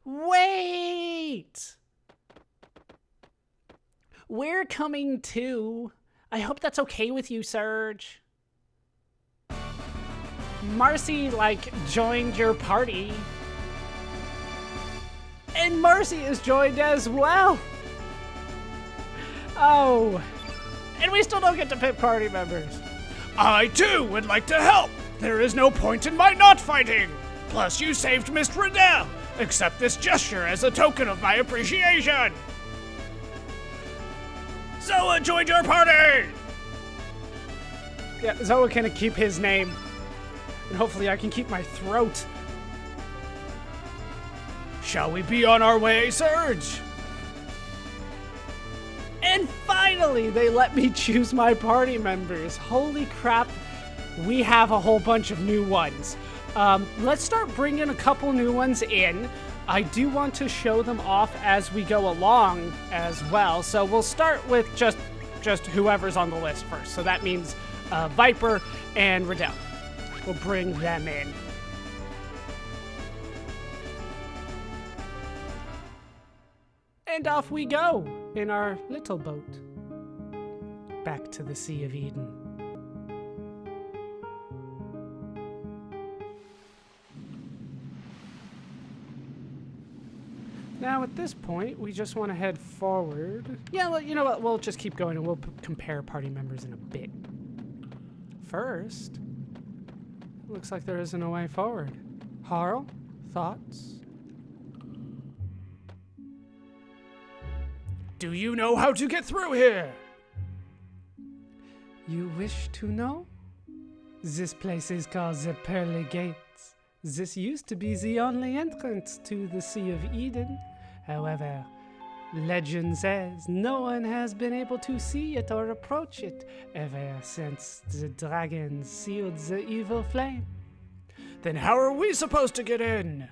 Wait! We're coming too. I hope that's okay with you, Serge. Marcy, joined your party. And Marcy is joined as well. Oh. And we still don't get to pick party members. I, too, would like to help. There is no point in my not fighting. Plus, you saved Miss Riddell. Accept this gesture as a token of my appreciation. Zoa joined your party! Yeah, Zoa can keep his name. And hopefully I can keep my throat. Shall we be on our way, Serge? And finally, they let me choose my party members. Holy crap, we have a whole bunch of new ones. Let's start bringing a couple new ones in. I do want to show them off as we go along as well. So we'll start with just whoever's on the list first. So that means Viper and Riddell. We'll bring them in. And off we go in our little boat. Back to the Sea of Eden. Now at this point, we just want to head forward. Yeah, well, you know what? We'll just keep going and we'll compare party members in a bit. First, looks like there isn't a way forward. Harl, thoughts? Do you know how to get through here? You wish to know? This place is called the Pearly Gates. This used to be the only entrance to the Sea of Eden. However, legend says no one has been able to see it or approach it ever since the dragons sealed the evil flame. Then how are we supposed to get in?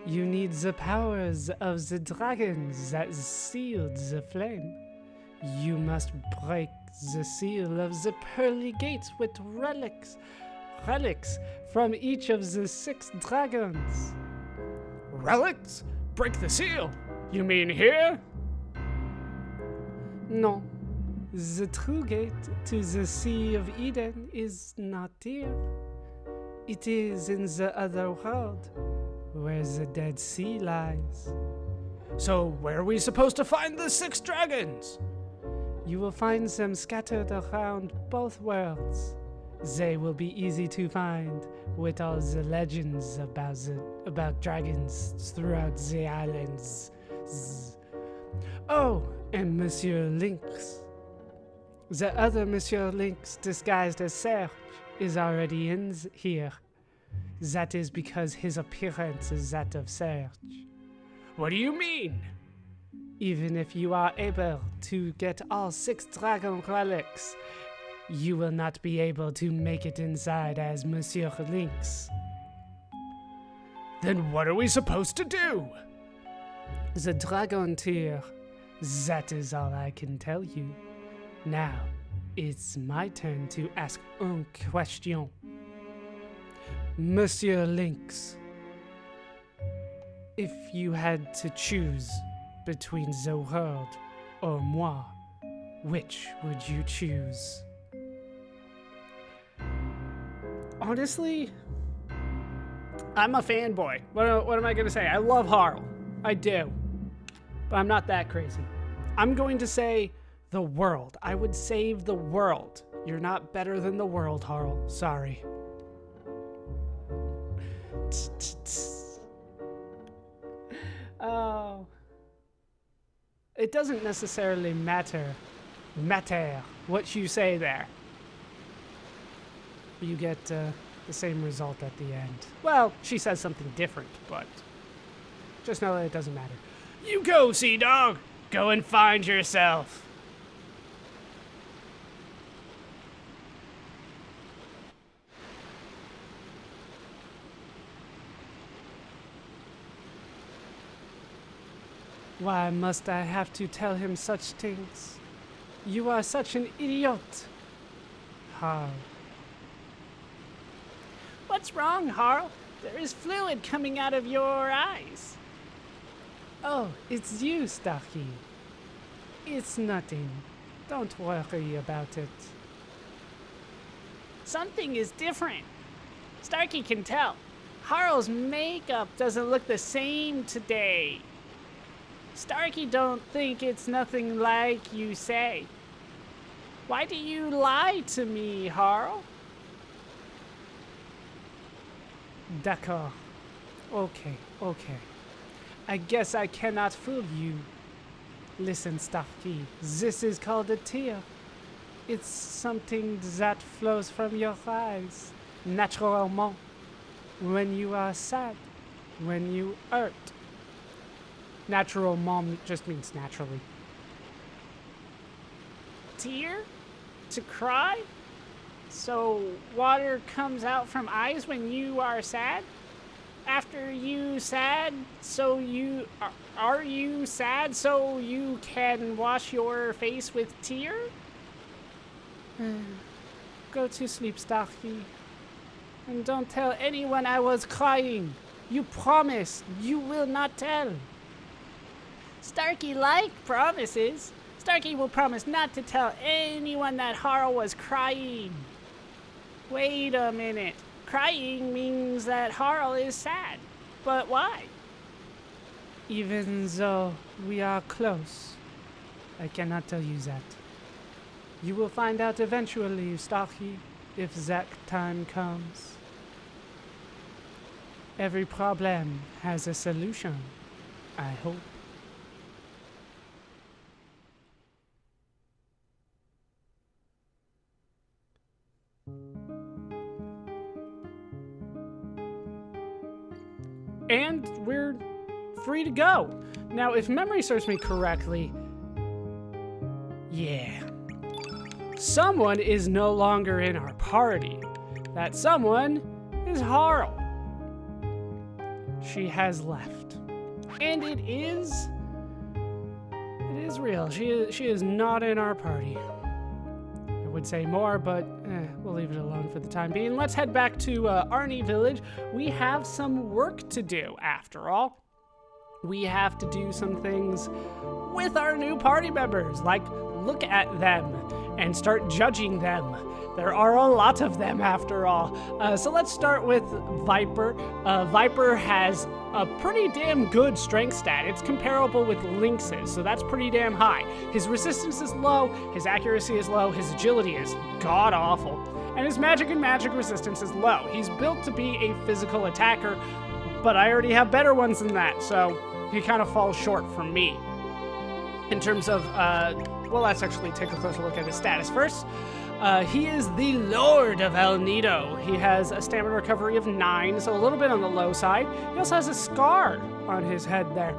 You need the powers of the dragons that sealed the flame. You must break the seal of the Pearly Gates with relics from each of the 6 dragons. Relics? Break the seal? You mean here? No. The true gate to the Sea of Eden is not here. It is in the other world, where the Dead Sea lies. So where are we supposed to find the 6 dragons? You will find them scattered around both worlds. They will be easy to find with all the legends about dragons throughout the islands. Oh, and Monsieur Lynx. The other Monsieur Lynx disguised as Serge is already in here. That is because his appearance is that of Serge. What do you mean? Even if you are able to get all 6 dragon relics, you will not be able to make it inside as Monsieur Lynx. Then what are we supposed to do? The dragon tier. That is all I can tell you. Now, it's my turn to ask une question. Monsieur Lynx, if you had to choose between the world or moi, which would you choose? Honestly, I'm a fanboy. What am I going to say? I love Harl. I do. But I'm not that crazy. I'm going to say the world. I would save the world. You're not better than the world, Harl. Sorry. Oh. It doesn't necessarily matter what you say there. You get the same result at the end. Well, she says something different, but just know that it doesn't matter. You go, Sea Dog. Go and find yourself. Why must I have to tell him such things? You are such an idiot. Harl. What's wrong, Harl? There is fluid coming out of your eyes. Oh, it's you, Starkey. It's nothing. Don't worry about it. Something is different. Starkey can tell. Harl's makeup doesn't look the same today. Starkey don't think it's nothing like you say. Why do you lie to me, Harl? D'accord. Okay. I guess I cannot fool you. Listen, Starkey, this is called a tear. It's something that flows from your eyes, naturellement, when you are sad, when you hurt. Naturellement just means naturally. Tear? To cry? So water comes out from eyes when you are sad? After you sad, so you are you sad so you can wash your face with tear? Go to sleep, Starkey. And don't tell anyone I was crying. You promise you will not tell. Starkey like promises. Starkey will promise not to tell anyone that Harl was crying. Wait a minute. Crying means that Harl is sad. But why? Even though we are close, I cannot tell you that. You will find out eventually, Starkey, if that time comes. Every problem has a solution, I hope. And we're free to go. Now, if memory serves me correctly, yeah, someone is no longer in our party. That someone is Harl. She has left. And it is real. She is not in our party. I would say more, but we'll leave it alone for the time being. Let's head back to Arnie Village. We have some work to do, after all. We have to do some things with our new party members, like look at them and start judging them. There are a lot of them, after all. So let's start with Viper. Viper has a pretty damn good strength stat. It's comparable with Lynx's, so that's pretty damn high. His resistance is low, his accuracy is low, his agility is god-awful, and his magic and magic resistance is low. He's built to be a physical attacker, but I already have better ones than that, so he kind of falls short for me. In terms of, well, let's actually take a closer look at his status first. He is the Lord of El Nido. He has a stamina recovery of 9, so a little bit on the low side. He also has a scar on his head there.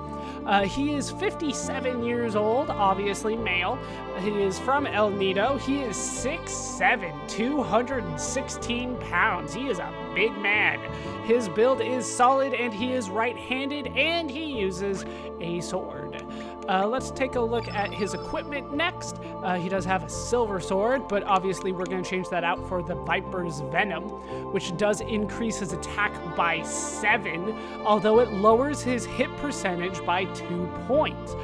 He is 57 years old, obviously male. He is from El Nido. He is 6'7", 216 pounds. He is a big man. His build is solid, and he is right-handed, and he uses a sword. Let's take a look at his equipment next. He does have a silver sword, but obviously we're going to change that out for the Viper's Venom, which does increase his attack by 7, although it lowers his hit percentage by 2 points.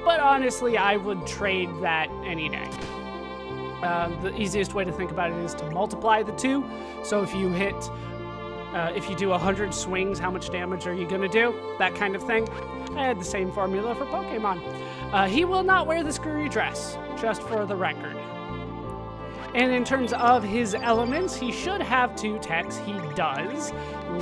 But honestly, I would trade that any day. The easiest way to think about it is to multiply the 2. So if you hit, if you do 100 swings, how much damage are you going to do? That kind of thing. I had the same formula for Pokemon. He will not wear the screwy dress, just for the record. And in terms of his elements, he should have 2 techs. He does.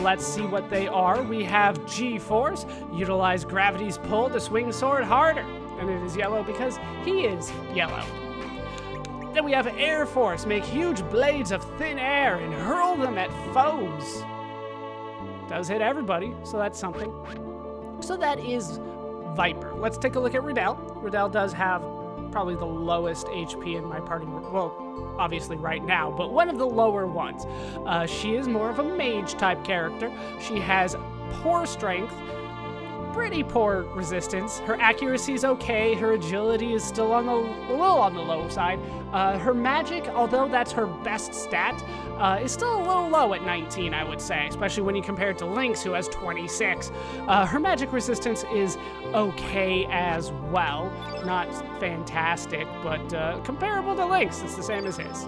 Let's see what they are. We have G-Force. Utilize gravity's pull to swing sword harder. And it is yellow because he is yellow. Then we have Air Force. Make huge blades of thin air and hurl them at foes. Does hit everybody, so that's something. So that is Viper. Let's take a look at Riddell. Riddell does have probably the lowest HP in my party. Well, obviously right now, but one of the lower ones. She is more of a mage type character. She has poor strength, pretty poor resistance. Her accuracy is okay. Her agility is still a little on the low side. Her magic, although that's her best stat, is still a little low at 19, I would say, especially when you compare it to Lynx, who has 26. Her magic resistance is okay as well. Not fantastic, but comparable to Lynx. It's the same as his.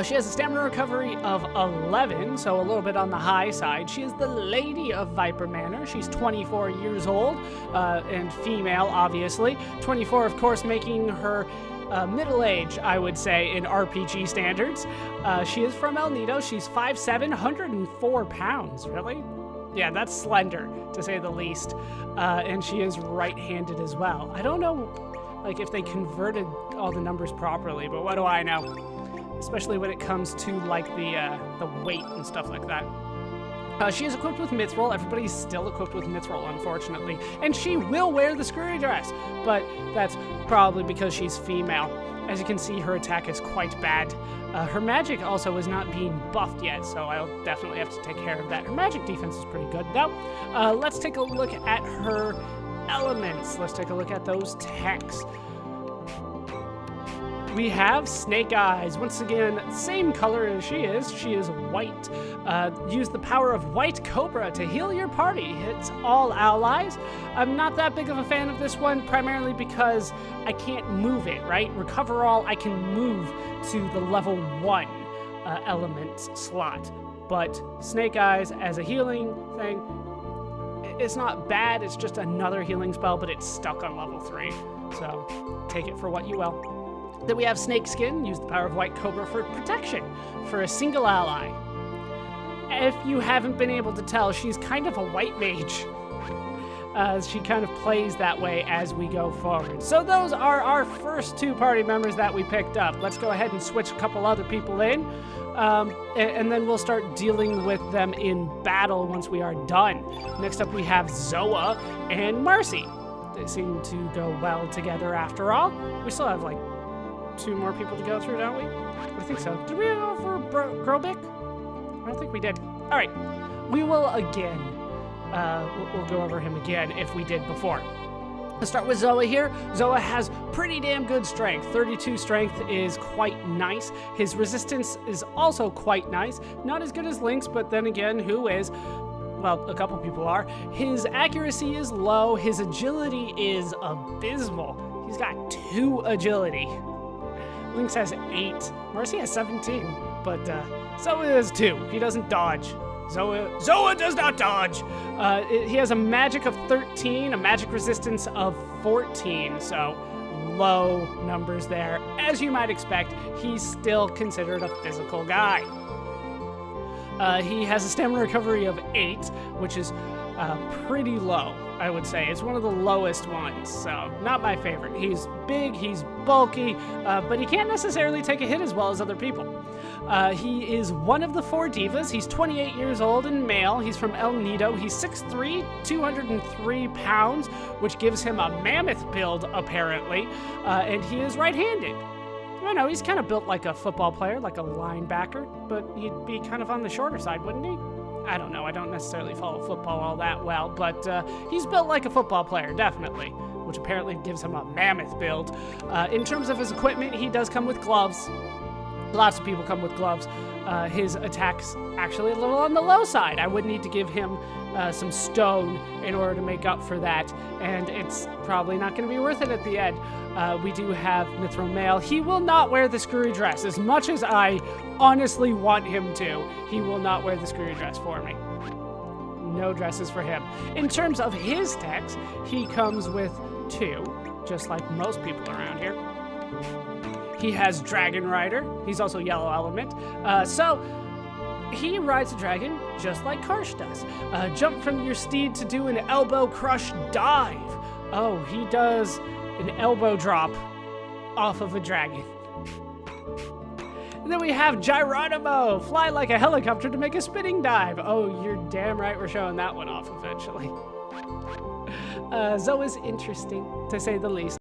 She has a stamina recovery of 11, so a little bit on the high side. She is the Lady of Viper Manor. She's 24 years old, and female, obviously. 24, of course, making her middle age, I would say, in RPG standards. She is from El Nido. She's 5'7", 104 pounds. Really? Yeah, that's slender, to say the least. And she is right-handed as well. I don't know, like, if they converted all the numbers properly, but what do I know? Especially when it comes to, like, the weight and stuff like that. She is equipped with Mithril. Everybody's still equipped with Mithril, unfortunately. And she will wear the screwy dress, but that's probably because she's female. As you can see, her attack is quite bad. Her magic also is not being buffed yet, so I'll definitely have to take care of that. Her magic defense is pretty good, though. Let's take a look at her elements. Let's take a look at those techs. We have Snake Eyes. Once again, same color as she is. She is white. Use the power of White Cobra to heal your party. Hits all allies. I'm not that big of a fan of this one, primarily because I can't move it, right? Recover All, I can move to the level 1 element slot. But Snake Eyes as a healing thing, it's not bad. It's just another healing spell, but it's stuck on level 3. So take it for what you will. Then we have Snake Skin. Use the power of White Cobra for protection for a single ally. If you haven't been able to tell, she's kind of a white mage. She kind of plays that way as we go forward. So those are our first 2 party members that we picked up. Let's go ahead and switch a couple other people in, and then we'll start dealing with them in battle once we are done. Next up we have Zoa and Marcy. They seem to go well together after all. We still have, like, 2 more people to go through, don't we? I think so. Did we go for Grobik? I don't think we did. All right. We will again. We'll go over him again if we did before. Let's start with Zoa here. Zoa has pretty damn good strength. 32 strength is quite nice. His resistance is also quite nice. Not as good as Lynx, but then again, who is? Well, a couple people are. His accuracy is low. His agility is abysmal. He's got 2 agility. Lynx has 8. Marcy has 17. But Zoa has 2. He doesn't dodge. Zoa does not dodge. He has a magic of 13, a magic resistance of 14. So low numbers there. As you might expect, he's still considered a physical guy. He has a stamina recovery of 8, which is pretty low, I would say. It's one of the lowest ones, so not my favorite. He's big, he's bulky, but he can't necessarily take a hit as well as other people. He is one of the 4 divas. He's 28 years old and male. He's from El Nido. He's 6'3", 203 pounds, which gives him a mammoth build, apparently, and he is right-handed. I don't know, he's kind of built like a football player, like a linebacker, but he'd be kind of on the shorter side, wouldn't he? I don't know, I don't necessarily follow football all that well, but he's built like a football player, definitely, which apparently gives him a mammoth build. In terms of his equipment, he does come with gloves. Lots of people come with gloves. His attack's actually a little on the low side. I would need to give him some stone in order to make up for that, and it's probably not going to be worth it at the end. We do have Mithril Male. He will not wear the screwy dress. As much as I honestly want him to, he will not wear the screwy dress for me. No dresses for him. In terms of his techs, he comes with 2, just like most people around here. He has Dragon Rider. He's also Yellow Element. So he rides a dragon just like Karsh does. Jump from your steed to do an elbow crush dive. Oh, he does an elbow drop off of a dragon. And then we have Geronimo. Fly like a helicopter to make a spinning dive. Oh, you're damn right we're showing that one off eventually. Zoa's interesting, to say the least.